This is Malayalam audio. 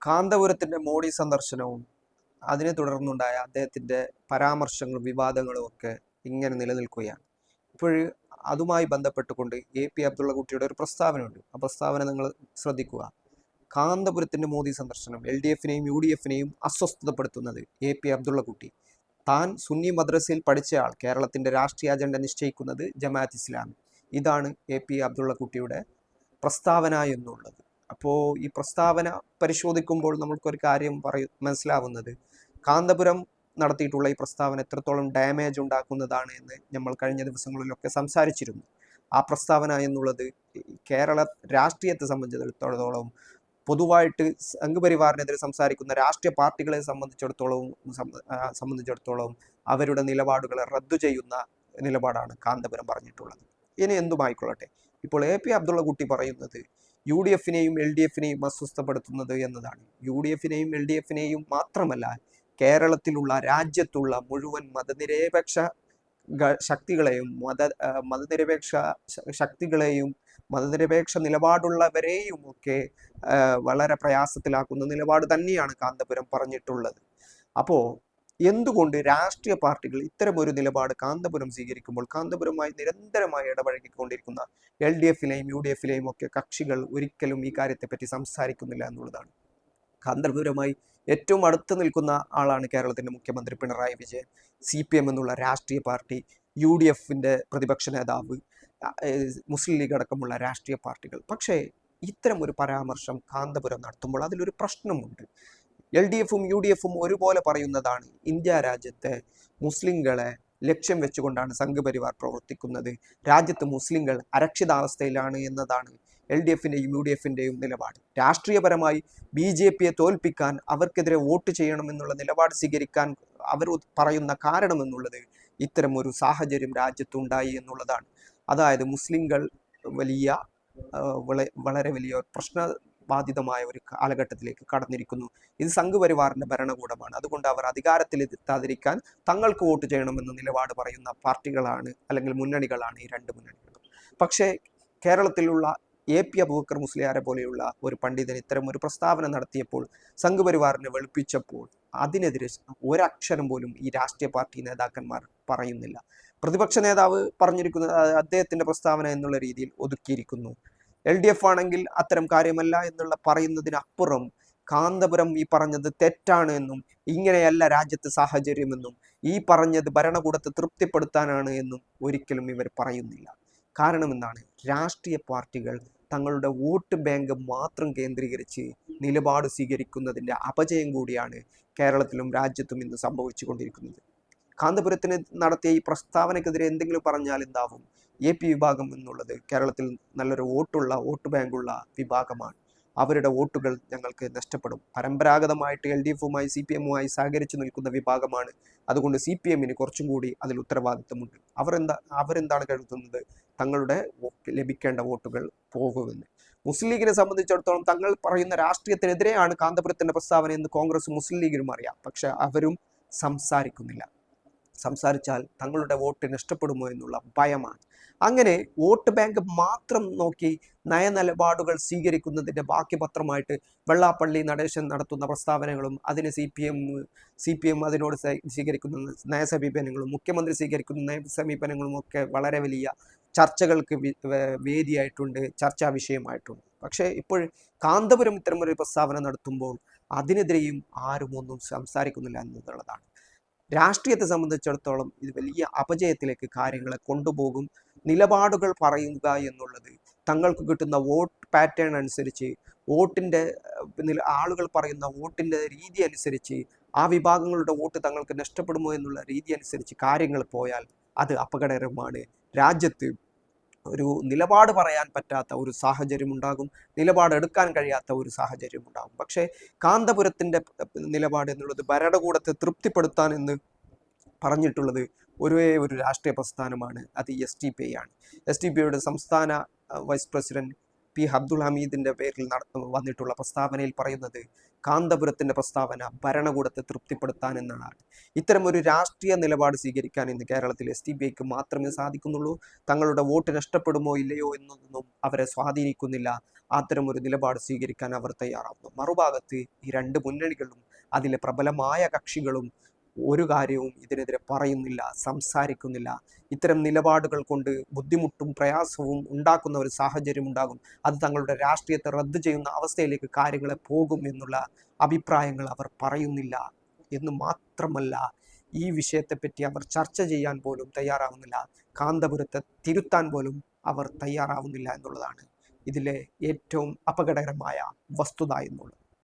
കാന്തപുരത്തിന്റെ മോഡി സന്ദർശനവും അതിനെ തുടർന്നുണ്ടായ അദ്ദേഹത്തിന്റെ പരാമർശങ്ങളും വിവാദങ്ങളും ഒക്കെ ഇങ്ങനെ നിലനിൽക്കുകയാണ്. ഇപ്പോൾ അതുമായി ബന്ധപ്പെട്ടുകൊണ്ട് അബ്ദുള്ള കുട്ടിയുടെ ഒരു പ്രസ്താവനയുണ്ട്. ആ പ്രസ്താവന നിങ്ങൾ ശ്രദ്ധിക്കുക. കാന്തപുരത്തിന്റെ മോദി സന്ദർശനം LDFനെയും UDFനെയും അസ്വസ്ഥതപ്പെടുത്തുന്നത് അബ്ദുള്ള കുട്ടി. താൻ സുന്നി മദ്രസയിൽ പഠിച്ചയാൾ, കേരളത്തിന്റെ രാഷ്ട്രീയ അജണ്ട നിശ്ചയിക്കുന്നത് ജമാഅത്ത് ഇസ്ലാമി. ഇതാണ് അബ്ദുള്ള കുട്ടിയുടെ പ്രസ്താവന എന്നുള്ളത്. അപ്പോൾ ഈ പ്രസ്താവന പരിശോധിക്കുമ്പോൾ നമ്മൾക്കൊരു കാര്യം മനസ്സിലാവുന്നത്, കാന്തപുരം നടത്തിയിട്ടുള്ള ഈ പ്രസ്താവന എത്രത്തോളം ഡാമേജ് ഉണ്ടാക്കുന്നതാണ് എന്ന് നമ്മൾ കഴിഞ്ഞ ദിവസങ്ങളിലൊക്കെ സംസാരിച്ചിരുന്നു. ആ പ്രസ്താവന എന്നുള്ളത് കേരള രാഷ്ട്രീയത്തെ സംബന്ധിച്ചിടത്തോളം, പൊതുവായിട്ട് സംഘപരിവാറിനെതിരെ സംസാരിക്കുന്ന രാഷ്ട്രീയ പാർട്ടികളെ സംബന്ധിച്ചിടത്തോളം അവരുടെ നിലപാടുകളെ റദ്ദു ചെയ്യുന്ന നിലപാടാണ് കാന്തപുരം പറഞ്ഞിട്ടുള്ളത്. ഇനി എന്തുമായിക്കൊള്ളട്ടെ, ഇപ്പോൾ അബ്ദുള്ള കുട്ടി പറയുന്നത് UDFനെയും LDFനെയും അസ്വസ്ഥപ്പെടുത്തുന്നത് എന്നതാണ്. UDFനെയും LDFനെയും മാത്രമല്ല, കേരളത്തിലുള്ള രാജ്യത്തുള്ള മുഴുവൻ മതനിരപേക്ഷ ശക്തികളെയും മതനിരപേക്ഷ നിലപാടുള്ളവരെയും ഒക്കെ വളരെ പ്രയാസത്തിലാക്കുന്ന നിലപാട് തന്നെയാണ് കാന്തപുരം പറഞ്ഞിട്ടുള്ളത്. അപ്പോൾ എന്തുകൊണ്ട് രാഷ്ട്രീയ പാർട്ടികൾ ഇത്തരമൊരു നിലപാട് കാന്തപുരം സ്വീകരിക്കുമ്പോൾ കാന്തപുരമായി നിരന്തരമായി ഇടപഴകിക്കൊണ്ടിരിക്കുന്ന LDFലെയും UDFലെയും ഒക്കെ കക്ഷികൾ ഒരിക്കലും ഈ കാര്യത്തെപ്പറ്റി സംസാരിക്കുന്നില്ല എന്നുള്ളതാണ്. കാന്തപുരമായി ഏറ്റവും അടുത്ത് നിൽക്കുന്ന ആളാണ് കേരളത്തിന്റെ മുഖ്യമന്ത്രി പിണറായി വിജയൻ, CPM എന്നുള്ള രാഷ്ട്രീയ പാർട്ടി, UDFന്റെ പ്രതിപക്ഷ നേതാവ്, മുസ്ലിം ലീഗ് അടക്കമുള്ള രാഷ്ട്രീയ പാർട്ടികൾ. പക്ഷേ ഇത്തരം ഒരു പരാമർശം കാന്തപുരം നടത്തുമ്പോൾ അതിലൊരു പ്രശ്നമുണ്ട്. LDFും UDFും ഒരുപോലെ പറയുന്നതാണ് ഇന്ത്യ രാജ്യത്തെ മുസ്ലിങ്ങളെ ലക്ഷ്യം വെച്ചുകൊണ്ടാണ് സംഘപരിവാർ പ്രവർത്തിക്കുന്നത്, രാജ്യത്ത് മുസ്ലിങ്ങൾ അരക്ഷിതാവസ്ഥയിലാണ് എന്നതാണ് LDFന്റെയും UDFന്റെയും നിലപാട്. രാഷ്ട്രീയപരമായി BJPയെ തോൽപ്പിക്കാൻ, അവർക്കെതിരെ വോട്ട് ചെയ്യണമെന്നുള്ള നിലപാട് സ്വീകരിക്കാൻ അവർ പറയുന്ന കാരണം എന്നുള്ളത് ഇത്തരം ഒരു സാഹചര്യം രാജ്യത്തുണ്ടായി എന്നുള്ളതാണ്. അതായത് മുസ്ലിങ്ങൾ വളരെ വലിയ പ്രശ്നബാധിതമായ ഒരു കാലഘട്ടത്തിലേക്ക് കടന്നിരിക്കുന്നു. ഇത് സംഘപരിവാറിന്റെ ഭരണകൂടമാണ്. അതുകൊണ്ട് അവർ അധികാരത്തിലെത്താതിരിക്കാൻ തങ്ങൾക്ക് വോട്ട് ചെയ്യണമെന്ന നിലപാട് പറയുന്ന പാർട്ടികളാണ്, അല്ലെങ്കിൽ മുന്നണികളാണ് ഈ രണ്ട് മുന്നണികളും. പക്ഷേ കേരളത്തിലുള്ള അബൂബക്കർ മുസ്ലിയാരെ പോലെയുള്ള ഒരു പണ്ഡിതൻ ഇത്തരം ഒരു പ്രസ്താവന നടത്തിയപ്പോൾ, സംഘപരിവാറിനെ വെളുപ്പിച്ചപ്പോൾ, അതിനെതിരെ ഒരക്ഷരം പോലും ഈ രാഷ്ട്രീയ പാർട്ടി നേതാക്കന്മാർ പറയുന്നില്ല. പ്രതിപക്ഷ നേതാവ് പറഞ്ഞിരിക്കുന്നത് അദ്ദേഹത്തിന്റെ പ്രസ്താവന എന്നുള്ള രീതിയിൽ ഒതുക്കിയിരിക്കുന്നു. LDF ആണെങ്കിൽ അത്തരം കാര്യമല്ല എന്നുള്ള പറയുന്നതിനപ്പുറം കാന്തപുരം ഈ പറഞ്ഞത് തെറ്റാണ് എന്നും ഇങ്ങനെയല്ല രാജ്യത്തെ സാഹചര്യമെന്നും ഈ പറഞ്ഞത് ഭരണകൂടത്തെ തൃപ്തിപ്പെടുത്താനാണ് എന്നും ഒരിക്കലും ഇവർ പറയുന്നില്ല. കാരണം എന്താണ്? രാഷ്ട്രീയ പാർട്ടികൾ തങ്ങളുടെ വോട്ട് ബാങ്ക് മാത്രം കേന്ദ്രീകരിച്ച് നിലപാട് സ്വീകരിക്കുന്നതിൻ്റെ അപജയം കൂടിയാണ് കേരളത്തിലും രാജ്യത്തും ഇന്ന് സംഭവിച്ചു കൊണ്ടിരിക്കുന്നത്. കാന്തപുരത്തിന് നടത്തിയ ഈ പ്രസ്താവനക്കെതിരെ എന്തെങ്കിലും പറഞ്ഞാൽ എന്താവും? AP വിഭാഗം എന്നുള്ളത് കേരളത്തിൽ നല്ലൊരു വോട്ട് ബാങ്കുള്ള വിഭാഗമാണ്. അവരുടെ വോട്ടുകൾ ഞങ്ങൾക്ക് നഷ്ടപ്പെടും. പരമ്പരാഗതമായിട്ട് LDFുമായി CPMുമായി സഹകരിച്ചു നിൽക്കുന്ന വിഭാഗമാണ്. അതുകൊണ്ട് CPMന് കുറച്ചും കൂടി അതിൽ ഉത്തരവാദിത്വമുണ്ട്. അവരെന്താണ് കരുതുന്നത്? തങ്ങളുടെ ലഭിക്കേണ്ട വോട്ടുകൾ പോകുമെന്ന്. മുസ്ലിം ലീഗിനെ സംബന്ധിച്ചിടത്തോളം തങ്ങൾ പറയുന്ന രാഷ്ട്രീയത്തിനെതിരെയാണ് കാന്തപുരത്തിന്റെ പ്രസ്താവന എന്ന് കോൺഗ്രസും മുസ്ലിം ലീഗിനും അറിയാം. പക്ഷെ അവരും സംസാരിക്കുന്നില്ല. സംസാരിച്ചാൽ തങ്ങളുടെ വോട്ട് നഷ്ടപ്പെടുമോ എന്നുള്ള ഭയമാണ്. അങ്ങനെ വോട്ട് ബാങ്ക് മാത്രം നോക്കി നയനിലപാടുകൾ സ്വീകരിക്കുന്നതിൻ്റെ ബാക്കി പത്രമായിട്ട് വെള്ളാപ്പള്ളി നടേശൻ നടത്തുന്ന പ്രസ്താവനകളും അതിന് CPM അതിനോട് സ്വീകരിക്കുന്ന നയസമീപനങ്ങളും മുഖ്യമന്ത്രി സ്വീകരിക്കുന്ന നയസമീപനങ്ങളും ഒക്കെ വളരെ വലിയ ചർച്ചകൾക്ക് വേദിയായിട്ടുണ്ട്, ചർച്ചാ വിഷയമായിട്ടുണ്ട്. പക്ഷേ ഇപ്പോൾ കാന്തപുരം ഇത്തരമൊരു പ്രസ്താവന നടത്തുമ്പോൾ അതിനെതിരെയും ആരും ഒന്നും സംസാരിക്കുന്നില്ല എന്നുള്ളതാണ്. രാഷ്ട്രീയത്തെ സംബന്ധിച്ചിടത്തോളം ഇത് വലിയ അപജയത്തിലേക്ക് കാര്യങ്ങളെ കൊണ്ടുപോകും. നിലപാടുകൾ പറയുക എന്നുള്ളത് തങ്ങൾക്ക് കിട്ടുന്ന വോട്ട് പാറ്റേൺ അനുസരിച്ച്, ആളുകൾ പറയുന്ന വോട്ടിൻ്റെ രീതി അനുസരിച്ച്, ആ വിഭാഗങ്ങളുടെ വോട്ട് തങ്ങൾക്ക് നഷ്ടപ്പെടുമോ എന്നുള്ള രീതി അനുസരിച്ച് കാര്യങ്ങൾ പോയാൽ അത് അപകടകരമാണ്. രാജ്യത്ത് ഒരു നിലപാട് പറയാൻ പറ്റാത്ത ഒരു സാഹചര്യം ഉണ്ടാകും, നിലപാടെടുക്കാൻ കഴിയാത്ത ഒരു സാഹചര്യം ഉണ്ടാകും. പക്ഷേ കാന്തപുരത്തിൻ്റെ നിലപാട് എന്നുള്ളത് ഭരണകൂടത്തെ തൃപ്തിപ്പെടുത്താൻ എന്ന് പറഞ്ഞിട്ടുള്ളത് ഒരു രാഷ്ട്രീയ പ്രസ്ഥാനമാണ്, അത് SDPI ആണ്. SDPIയുടെ സംസ്ഥാന വൈസ് പ്രസിഡന്റ് P. അബ്ദുൽ ഹമീദിന്റെ പേരിൽ വന്നിട്ടുള്ള പ്രസ്താവനയിൽ പറയുന്നത് കാന്തപുരത്തിന്റെ പ്രസ്താവന ഭരണകൂടത്തെ തൃപ്തിപ്പെടുത്താൻ എന്നാണ്. ഇത്തരമൊരു രാഷ്ട്രീയ നിലപാട് സ്വീകരിക്കാൻ ഇന്ന് കേരളത്തിൽ SDPIക്ക് മാത്രമേ സാധിക്കുന്നുള്ളൂ. തങ്ങളുടെ വോട്ട് നഷ്ടപ്പെടുമോ ഇല്ലയോ എന്നൊന്നും അവരെ സ്വാധീനിക്കുന്നില്ല. അത്തരമൊരു നിലപാട് സ്വീകരിക്കാൻ അവർ തയ്യാറാവുന്നു. മറുഭാഗത്ത് ഈ രണ്ട് മുന്നണികളും അതിലെ പ്രബലമായ കക്ഷികളും ഒരു കാര്യവും ഇതിനെതിരെ പറയുന്നില്ല, സംസാരിക്കുന്നില്ല. ഇത്തരം നിലപാടുകൾ കൊണ്ട് ബുദ്ധിമുട്ടും പ്രയാസവും ഉണ്ടാക്കുന്ന ഒരു സാഹചര്യം ഉണ്ടാകും. അത് തങ്ങളുടെ രാഷ്ട്രീയത്തെ റദ്ദ് ചെയ്യുന്ന അവസ്ഥയിലേക്ക് കാര്യങ്ങളെ പോകും എന്നുള്ള അഭിപ്രായങ്ങൾ അവർ പറയുന്നില്ല എന്ന് മാത്രമല്ല, ഈ വിഷയത്തെപ്പറ്റി അവർ ചർച്ച ചെയ്യാൻ പോലും തയ്യാറാവുന്നില്ല. കാന്തപുരത്തെ തിരുത്താൻ പോലും അവർ തയ്യാറാവുന്നില്ല എന്നുള്ളതാണ് ഇതിലെ ഏറ്റവും അപകടകരമായ വസ്തുത എന്നുള്ളത്.